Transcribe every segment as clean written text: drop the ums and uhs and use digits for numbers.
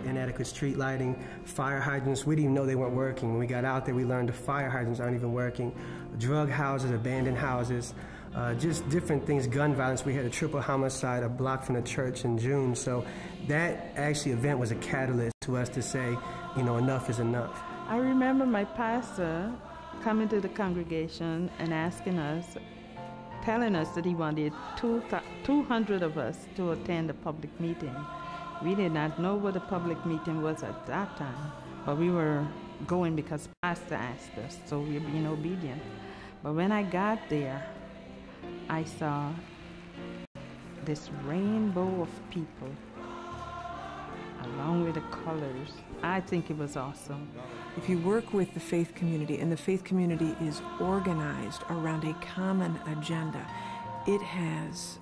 Inadequate street lighting, fire hydrants, we didn't even know they weren't working. When we got out there, we learned the fire hydrants aren't even working. Drug houses, abandoned houses, just different things, gun violence. We had a triple homicide a block from the church in June. So that actually event was a catalyst to us to say, you know, enough is enough. I remember my pastor coming to the congregation and asking us, telling us that he wanted 200 of us to attend a public meeting. We did not know what a public meeting was at that time, but we were going because Pastor asked us, so we were being obedient. But when I got there, I saw this rainbow of people, along with the colors. I think it was awesome. If you work with the faith community, and the faith community is organized around a common agenda, it has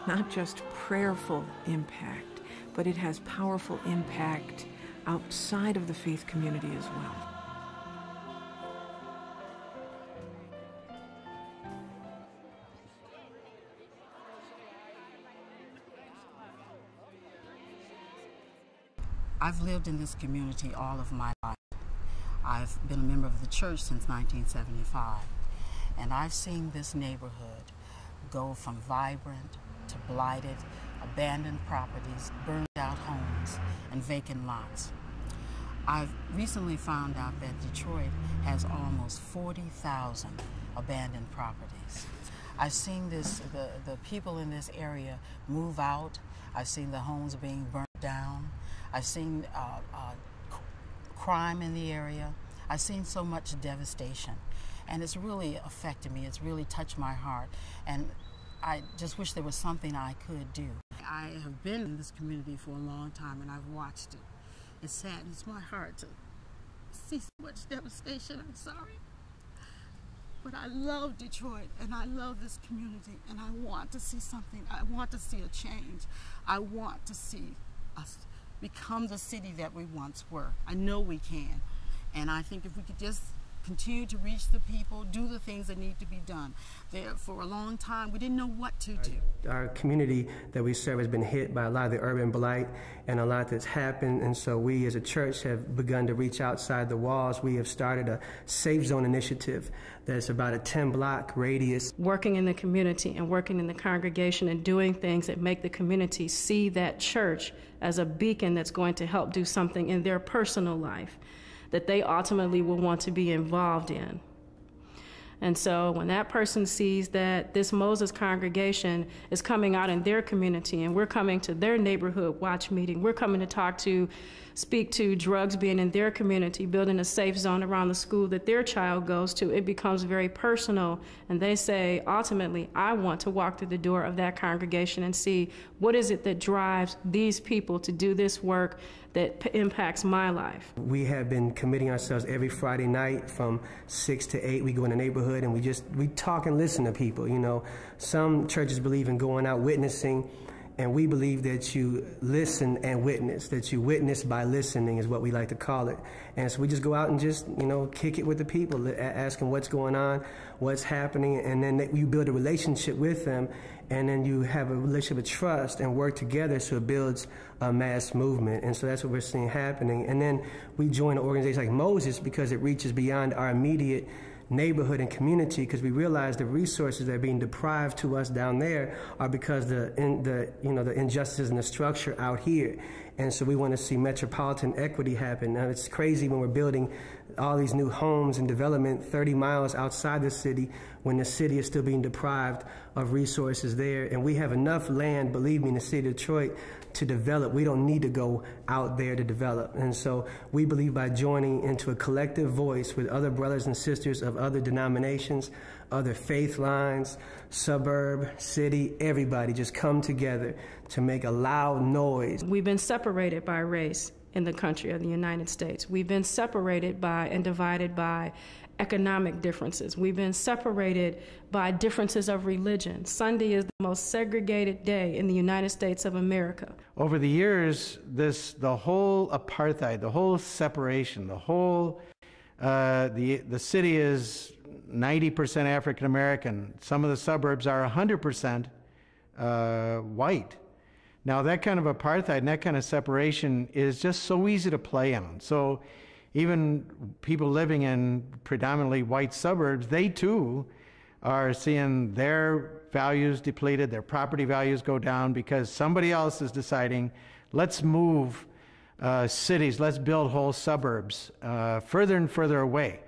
not just prayerful impact, but it has powerful impact outside of the faith community as well. I've lived in this community all of my life. I've been a member of the church since 1975, and I've seen this neighborhood go from vibrant to blighted, abandoned properties, burned out homes, and vacant lots. I've recently found out that Detroit has almost 40,000 abandoned properties. I've seen the people in this area move out. I've seen the homes being burnt down. I've seen crime in the area. I've seen so much devastation, and it's really affected me. It's really touched my heart, and I just wish there was something I could do. I have been in this community for a long time, and I've watched it. It saddens my heart to see so much devastation. I'm sorry. But I love Detroit, and I love this community, and I want to see something. I want to see a change. I want to see us become the city that we once were. I know we can. And I think if we could just continue to reach the people, do the things that need to be done. There, for a long time, we didn't know what to do. Our community that we serve has been hit by a lot of the urban blight and a lot that's happened, and so we as a church have begun to reach outside the walls. We have started a Safe Zone initiative that's about a 10-block radius. Working in the community and working in the congregation and doing things that make the community see that church as a beacon that's going to help do something in their personal life that they ultimately will want to be involved in. And so when that person sees that this Moses congregation is coming out in their community and we're coming to their neighborhood watch meeting, we're coming to speak to drugs being in their community, building a safe zone around the school that their child goes to, it becomes very personal. And they say, ultimately, I want to walk through the door of that congregation and see what is it that drives these people to do this work that impacts my life. We have been committing ourselves every Friday night from 6 to 8. We go in the neighborhood and we talk and listen to people. You know, some churches believe in going out witnessing, and we believe that you listen and witness, that you witness by listening is what we like to call it. And so we just go out and just, you know, kick it with the people, ask them what's going on, what's happening, and then you build a relationship with them, and then you have a relationship of trust and work together so it builds a mass movement. And so that's what we're seeing happening. And then we join an organization like Moses because it reaches beyond our immediate neighborhood and community, because we realize the resources that are being deprived to us down there are because the injustices in the structure out here. And so we want to see metropolitan equity happen. Now, it's crazy when we're building all these new homes and development 30 miles outside the city when the city is still being deprived of resources there. And we have enough land, believe me, in the city of Detroit to develop. We don't need to go out there to develop. And so we believe by joining into a collective voice with other brothers and sisters of other denominations, other faith lines, suburb, city, everybody just come together to make a loud noise. We've been separated by race in the country of the United States. We've been separated by and divided by economic differences. We've been separated by differences of religion. Sunday is the most segregated day in the United States of America. Over the years, the whole apartheid, the whole separation, the whole the city is 90% African American. Some of the suburbs are 100% white. Now, that kind of apartheid and that kind of separation is just so easy to play on. So even people living in predominantly white suburbs, they too are seeing their values depleted, their property values go down because somebody else is deciding, let's move cities, let's build whole suburbs further and further away.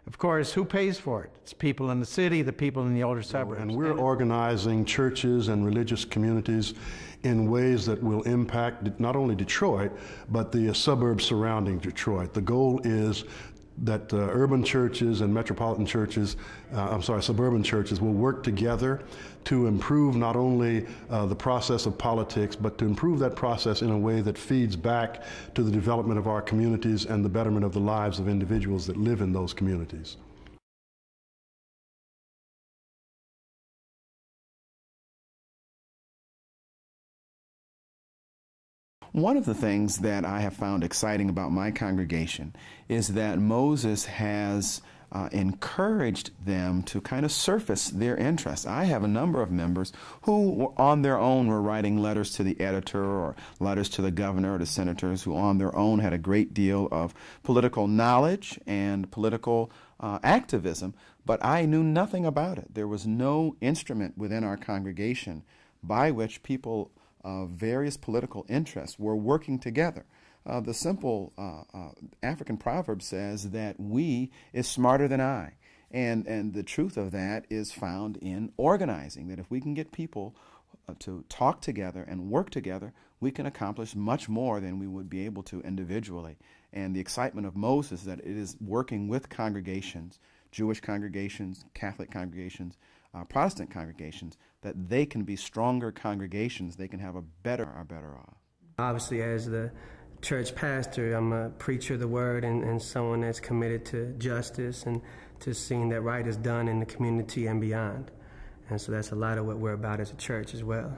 Of course, who pays for it? It's people in the city, the people in the older suburbs. And we're organizing churches and religious communities in ways that will impact not only Detroit, but the suburbs surrounding Detroit. The goal is that urban churches and metropolitan churches, suburban churches will work together to improve not only the process of politics, but to improve that process in a way that feeds back to the development of our communities and the betterment of the lives of individuals that live in those communities. One of the things that I have found exciting about my congregation is that Moses has encouraged them to kind of surface their interests. I have a number of members who on their own were writing letters to the editor or letters to the governor or the senators, who on their own had a great deal of political knowledge and political activism, but I knew nothing about it. There was no instrument within our congregation by which people of various political interests were working together. The simple African proverb says that we is smarter than I. And the truth of that is found in organizing, that if we can get people to talk together and work together, we can accomplish much more than we would be able to individually. And the excitement of Moses is that it is working with congregations, Jewish congregations, Catholic congregations, Protestant congregations, that they can be stronger congregations, they can have a better off. Obviously, as the church pastor, I'm a preacher of the word and someone that's committed to justice and to seeing that right is done in the community and beyond. And so that's a lot of what we're about as a church as well.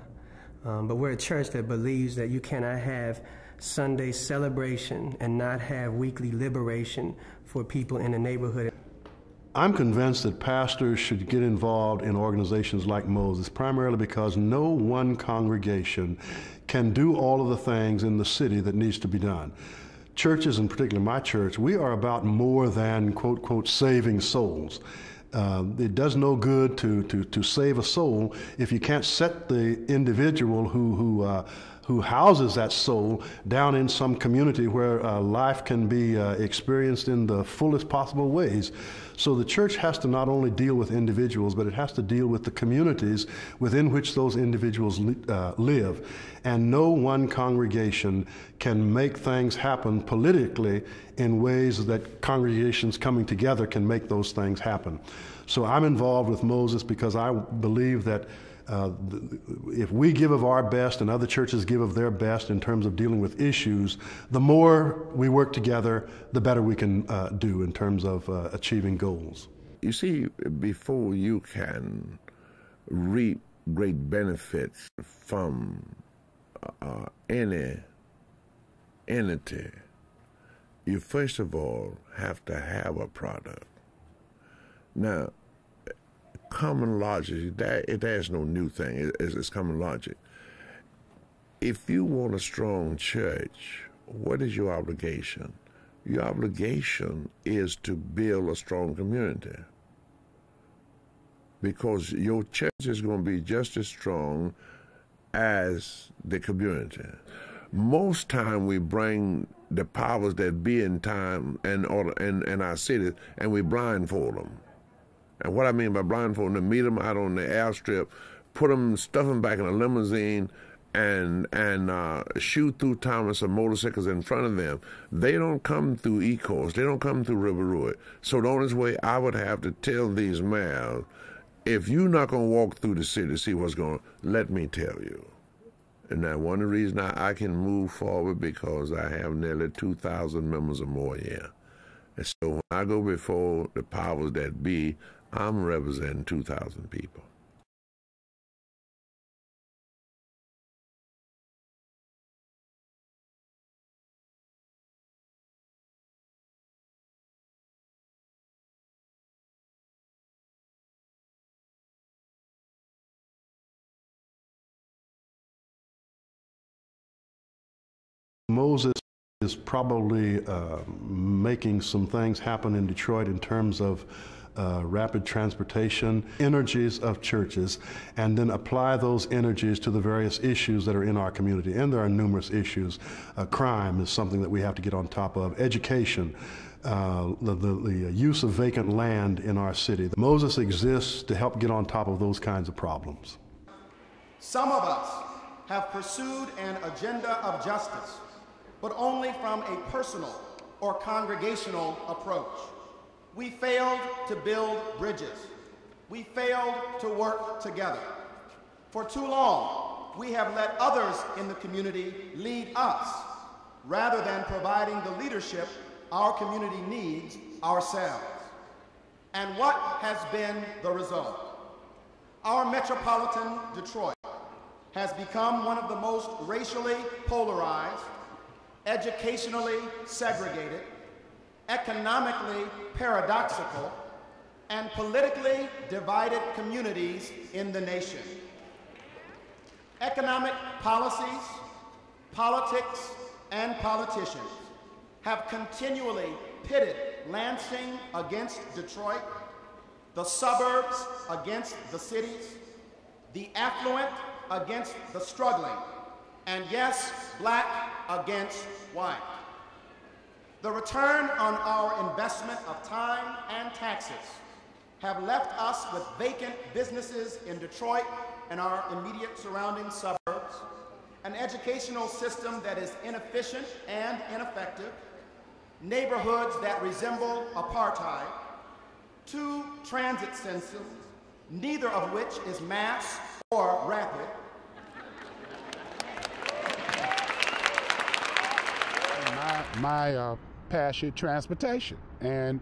But we're a church that believes that you cannot have Sunday celebration and not have weekly liberation for people in the neighborhood. I'm convinced that pastors should get involved in organizations like Moses, primarily because no one congregation can do all of the things in the city that needs to be done. Churches, and particularly my church, we are about more than, quote, quote, saving souls. It does no good to save a soul if you can't set the individual who houses that soul down in some community where life can be experienced in the fullest possible ways. So the church has to not only deal with individuals, but it has to deal with the communities within which those individuals live. And no one congregation can make things happen politically in ways that congregations coming together can make those things happen. So I'm involved with Moses because I believe that if we give of our best and other churches give of their best in terms of dealing with issues, the more we work together, the better we can do in terms of achieving goals. You see, before you can reap great benefits from any entity, you first of all have to have a product. Now, common logic, there's no new thing, it's common logic. If you want a strong church, what is your obligation? Your obligation is to build a strong community, because your church is going to be just as strong as the community. Most time we bring the powers that be in time and our cities, and we blindfold them. And what I mean by blindfold, to meet them out on the airstrip, stuff them back in a limousine, and shoot through town with some motorcycles in front of them. They don't come through Ecorse. They don't come through River Road. So the only way I would have to tell these mayors, if you're not going to walk through the city to see what's going on, let me tell you. And now one of the reasons I can move forward because I have nearly 2,000 members or more here. And so when I go before the powers that be, I'm representing 2,000 people. Moses is probably making some things happen in Detroit in terms of rapid transportation, energies of churches, and then apply those energies to the various issues that are in our community. And there are numerous issues. Crime is something that we have to get on top of. Education, the use of vacant land in our city. Moses exists to help get on top of those kinds of problems. Some of us have pursued an agenda of justice, but only from a personal or congregational approach. We failed to build bridges. We failed to work together. For too long, we have let others in the community lead us, rather than providing the leadership our community needs ourselves. And what has been the result? Our metropolitan Detroit has become one of the most racially polarized, educationally segregated, economically paradoxical, and politically divided communities in the nation. Economic policies, politics, and politicians have continually pitted Lansing against Detroit, the suburbs against the cities, the affluent against the struggling, and yes, black against white. The return on our investment of time and taxes have left us with vacant businesses in Detroit and our immediate surrounding suburbs, an educational system that is inefficient and ineffective, neighborhoods that resemble apartheid, 2 transit systems, neither of which is mass or rapid. My passion, transportation, and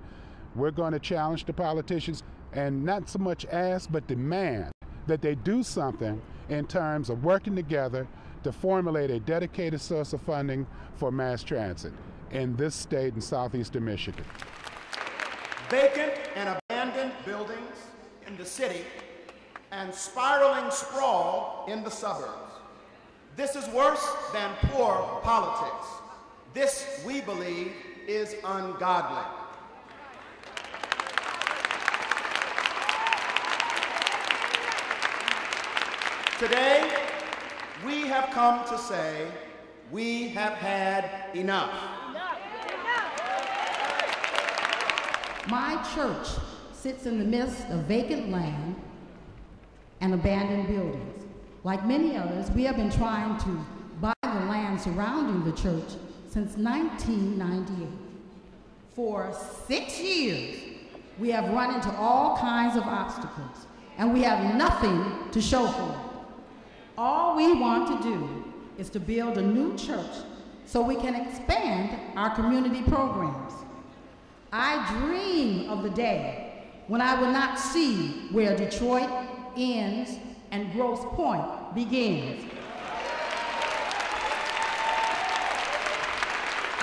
we're going to challenge the politicians and not so much ask but demand that they do something in terms of working together to formulate a dedicated source of funding for mass transit in this state in southeastern Michigan. Vacant and abandoned buildings in the city and spiraling sprawl in the suburbs. This is worse than poor politics. This, we believe, is ungodly. Today, we have come to say we have had enough. My church sits in the midst of vacant land and abandoned buildings. Like many others, we have been trying to buy the land surrounding the church since 1998. For 6 years, we have run into all kinds of obstacles, and we have nothing to show for it. All we want to do is to build a new church so we can expand our community programs. I dream of the day when I will not see where Detroit ends and Grosse Pointe begins.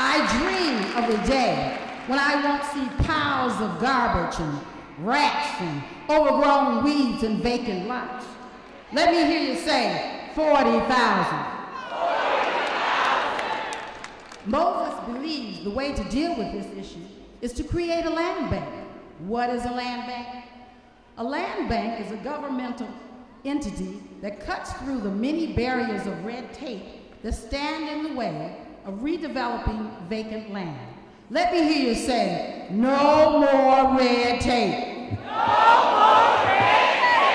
I dream of the day when I won't see piles of garbage and rats and overgrown weeds and vacant lots. Let me hear you say 40,000. Moses believes the way to deal with this issue is to create a land bank. What is a land bank? A land bank is a governmental entity that cuts through the many barriers of red tape that stand in the way of redeveloping vacant land. Let me hear you say, no more red tape. No more red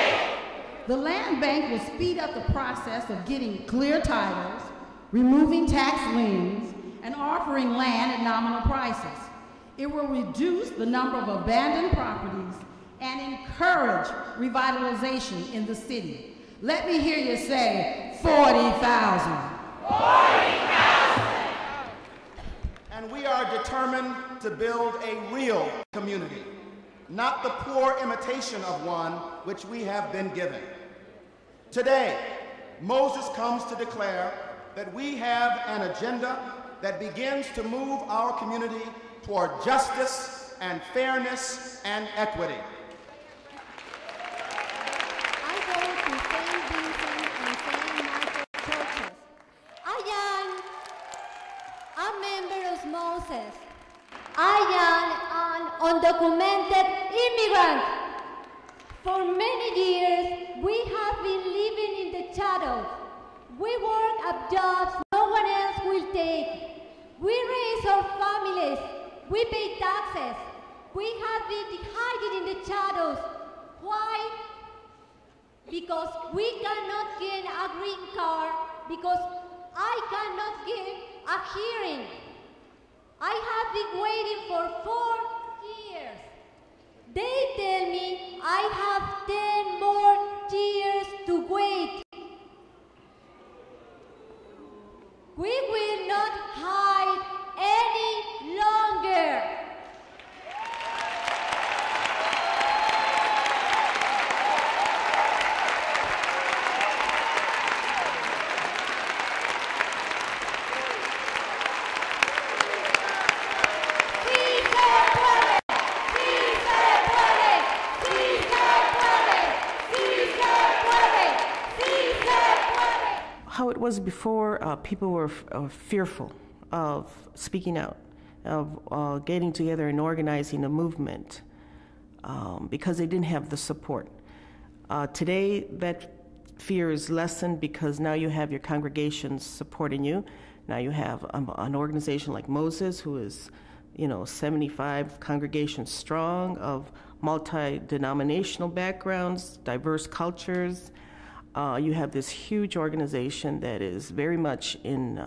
tape. The land bank will speed up the process of getting clear titles, removing tax liens, and offering land at nominal prices. It will reduce the number of abandoned properties and encourage revitalization in the city. Let me hear you say 40,000. 40,000. And we are determined to build a real community, not the poor imitation of one which we have been given. Today, Moses comes to declare that we have an agenda that begins to move our community toward justice and fairness and equity. I go to St. Vincent and St. Michael churches. Moses. I am an undocumented immigrant. For many years, we have been living in the shadows. We work at jobs no one else will take. We raise our families. We pay taxes. We have been hiding in the shadows. Why? Because we cannot get a green card, because I cannot get a hearing. I have been waiting for 4 years. They tell me I have 10 more years to wait. We will not hide any longer. How it was before, people were fearful of speaking out, of getting together and organizing a movement because they didn't have the support. Today, that fear is lessened because now you have your congregations supporting you. Now you have an organization like Moses, who is, 75 congregations strong, of multi-denominational backgrounds, diverse cultures. You have this huge organization that is very much in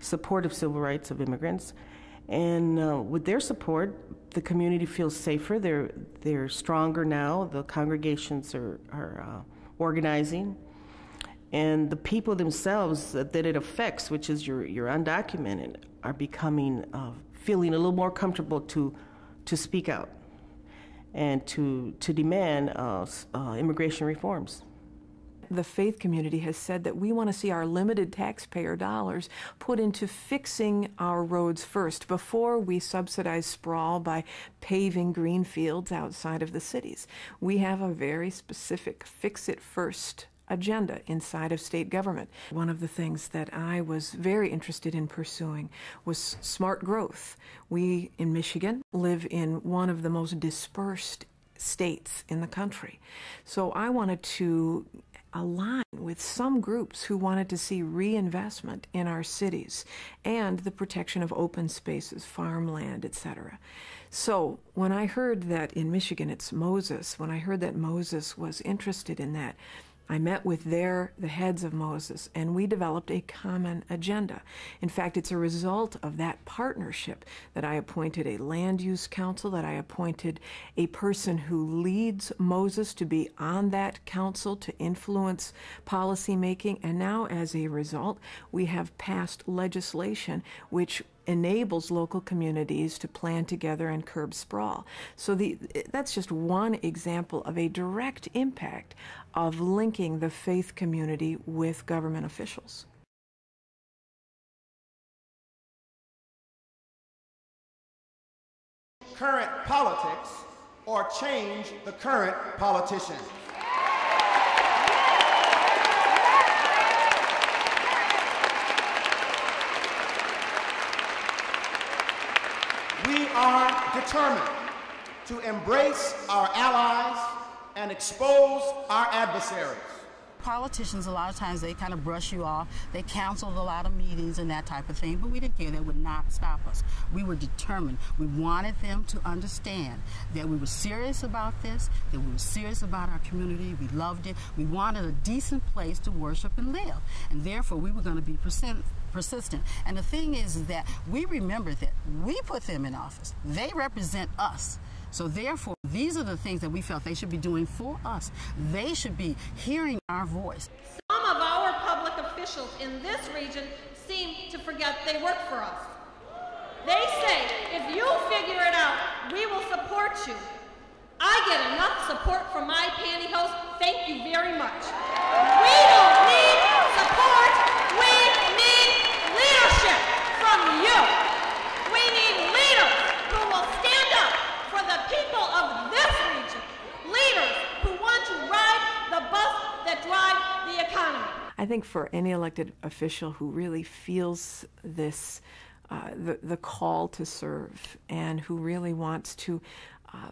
support of civil rights of immigrants. And with their support, the community feels safer. They're stronger now. The congregations are organizing. And the people themselves that it affects, which is your undocumented, are becoming, feeling a little more comfortable to speak out and to demand immigration reforms. The faith community has said that we want to see our limited taxpayer dollars put into fixing our roads first before we subsidize sprawl by paving green fields outside of the cities. We have a very specific fix-it-first agenda inside of state government. One of the things that I was very interested in pursuing was smart growth. We in Michigan live in one of the most dispersed states in the country. So I wanted to align with some groups who wanted to see reinvestment in our cities and the protection of open spaces, farmland, etc. So when I heard that in Michigan it's Moses, when I heard that Moses was interested in that, I met with the heads of Moses, and we developed a common agenda. In fact, it's a result of that partnership that I appointed a land use council, that I appointed a person who leads Moses to be on that council to influence policy making, and now as a result, we have passed legislation which enables local communities to plan together and curb sprawl. So that's just one example of a direct impact of linking the faith community with government officials. Current politics or change the current politician. We are determined to embrace our allies and expose our adversaries. Politicians, a lot of times, they kind of brush you off. They canceled a lot of meetings and that type of thing, but we didn't care. That would not stop us. We were determined. We wanted them to understand that we were serious about this, that we were serious about our community. We loved it. We wanted a decent place to worship and live, and therefore we were going to be persistent. And the thing is that we remember that we put them in office. They represent us. So therefore, these are the things that we felt they should be doing for us. They should be hearing our voice. Some of our public officials in this region seem to forget they work for us. They say, if you figure it out, we will support you. I get enough support from my pantyhose. Thank you very much. We don't need support. We need leadership from you. We need leaders who will stand up for the people of this region. Leaders who want to ride the bus that drive the economy. I think for any elected official who really feels this the call to serve and who really wants to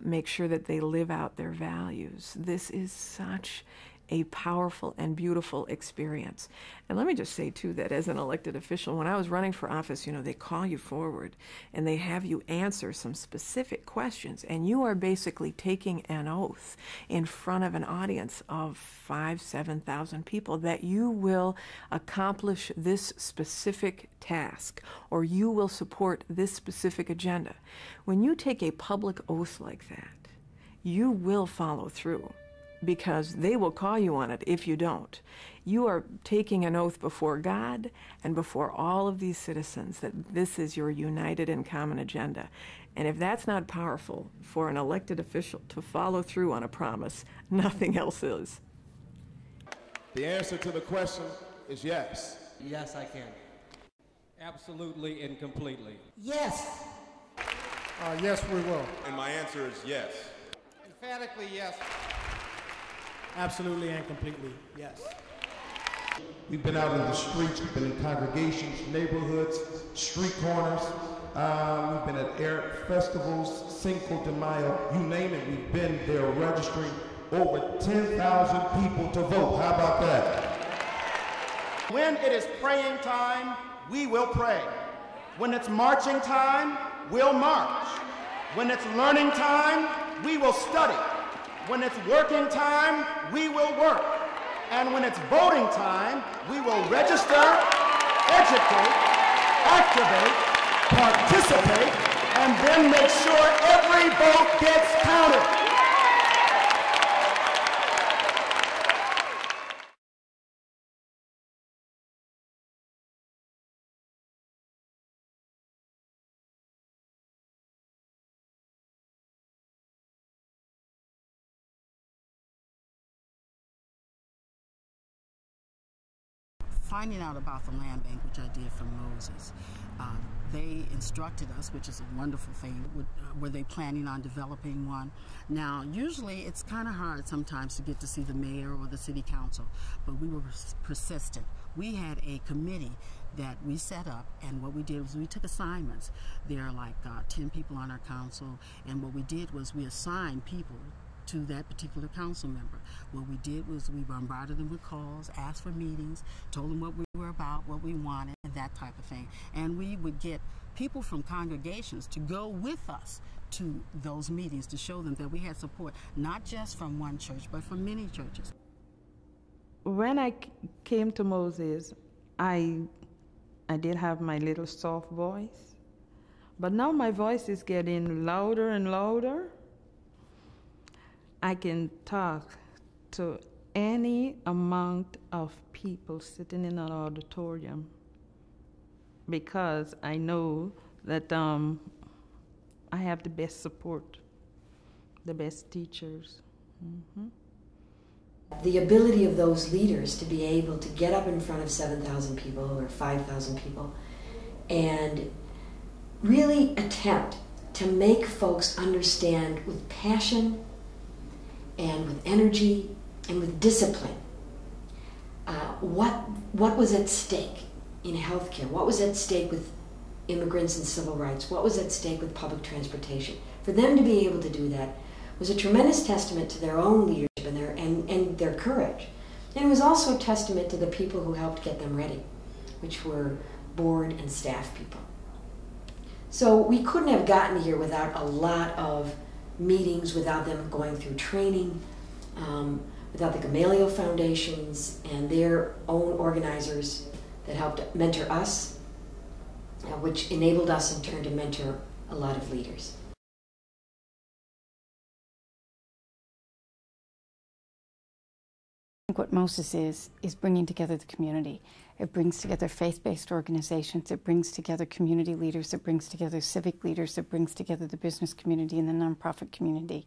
make sure that they live out their values. This is such a powerful and beautiful experience. And let me just say, too, that as an elected official, when I was running for office, you know, they call you forward and they have you answer some specific questions, and you are basically taking an oath in front of an audience of 5,000, 7,000 people that you will accomplish this specific task or you will support this specific agenda. When you take a public oath like that, you will follow through, because they will call you on it if you don't. You are taking an oath before God and before all of these citizens that this is your united and common agenda. And if that's not powerful for an elected official to follow through on a promise, nothing else is. The answer to the question is yes. Yes, I can. Absolutely and completely. Yes. Yes, we will. And my answer is yes. Emphatically yes. Absolutely and completely, yes. We've been out in the streets, we've been in congregations, neighborhoods, street corners. We've been at art festivals, Cinco de Mayo, you name it, we've been there registering over 10,000 people to vote. How about that? When it is praying time, we will pray. When it's marching time, we'll march. When it's learning time, we will study. When it's working time, we will work. And when it's voting time, we will register, educate, activate, participate, and then make sure every vote gets counted. Finding out about the land bank, which I did from Moses, they instructed us, which is a wonderful thing. Were they planning on developing one? Now, usually it's kind of hard sometimes to get to see the mayor or the city council, but we were persistent. We had a committee that we set up, and what we did was we took assignments. There are like 10 people on our council, and what we did was we assigned people to that particular council member. What we did was we bombarded them with calls, asked for meetings, told them what we were about, what we wanted, and that type of thing. And we would get people from congregations to go with us to those meetings to show them that we had support, not just from one church, but from many churches. When I came to Moses, I did have my little soft voice, but now my voice is getting louder and louder. I can talk to any amount of people sitting in an auditorium because I know that I have the best support, the best teachers. Mm-hmm. The ability of those leaders to be able to get up in front of 7,000 people or 5,000 people and really attempt to make folks understand with passion and with energy and with discipline what was at stake in healthcare, what was at stake with immigrants and civil rights, what was at stake with public transportation. For them to be able to do that was a tremendous testament to their own leadership and their courage. And it was also a testament to the people who helped get them ready, which were board and staff people. So we couldn't have gotten here without a lot of meetings, without them going through training, without the Gamaliel Foundations and their own organizers that helped mentor us, which enabled us in turn to mentor a lot of leaders. What Moses is bringing together the community. It brings together faith-based organizations, it brings together community leaders, it brings together civic leaders, it brings together the business community and the nonprofit community.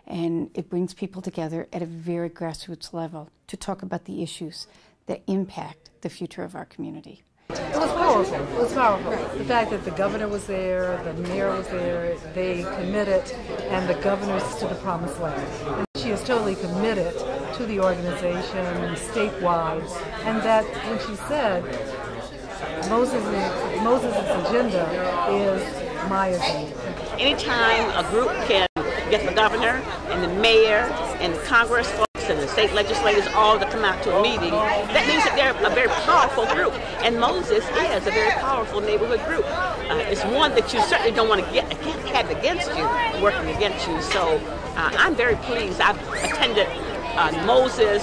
And it brings people together at a very grassroots level to talk about the issues that impact the future of our community. It was powerful. It was powerful. The fact that the governor was there, the mayor was there, they committed, and the governor's to the promised land. And she is totally committed to the organization statewide, and that when she said Moses Moses' agenda is my agenda. Anytime a group can get the governor and the mayor and the Congress folks and the state legislators all to come out to a meeting, that means that they're a very powerful group. And Moses is a very powerful neighborhood group. It's one that you certainly don't want to have against you, working against you. So I'm very pleased. I've attended Moses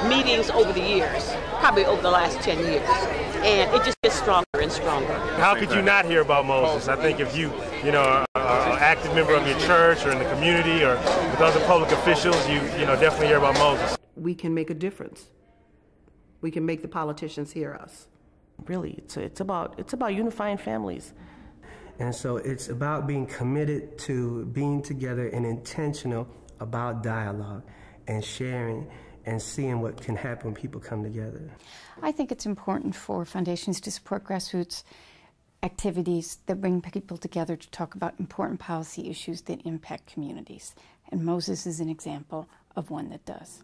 meetings over the years, probably over the last 10 years. And it just gets stronger and stronger. How could you not hear about Moses? I think if you are an active member of your church or in the community or with other public officials, you definitely hear about Moses. We can make a difference. We can make the politicians hear us. Really, it's about unifying families. And so it's about being committed to being together and intentional about dialogue and sharing and seeing what can happen when people come together. I think it's important for foundations to support grassroots activities that bring people together to talk about important policy issues that impact communities. And Moses is an example of one that does.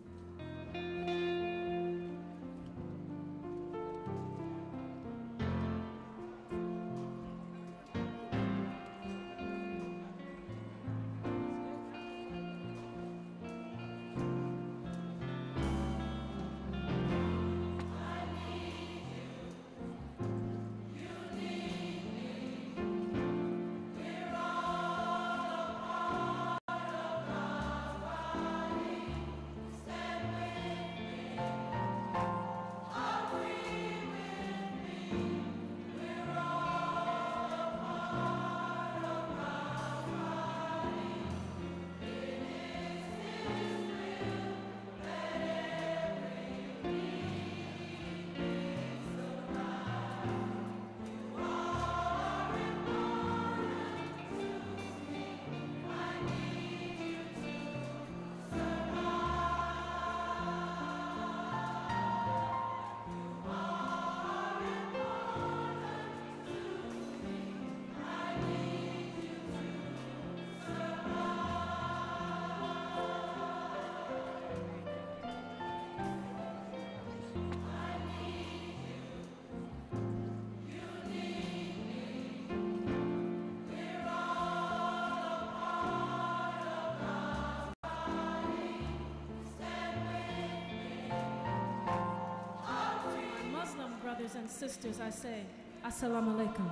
Brothers and sisters, I say, Assalamu alaikum.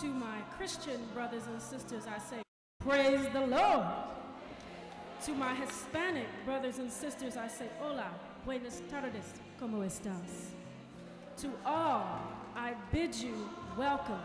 To my Christian brothers and sisters, I say, praise the Lord. To my Hispanic brothers and sisters, I say, hola, buenas tardes, ¿cómo estás? To all, I bid you welcome.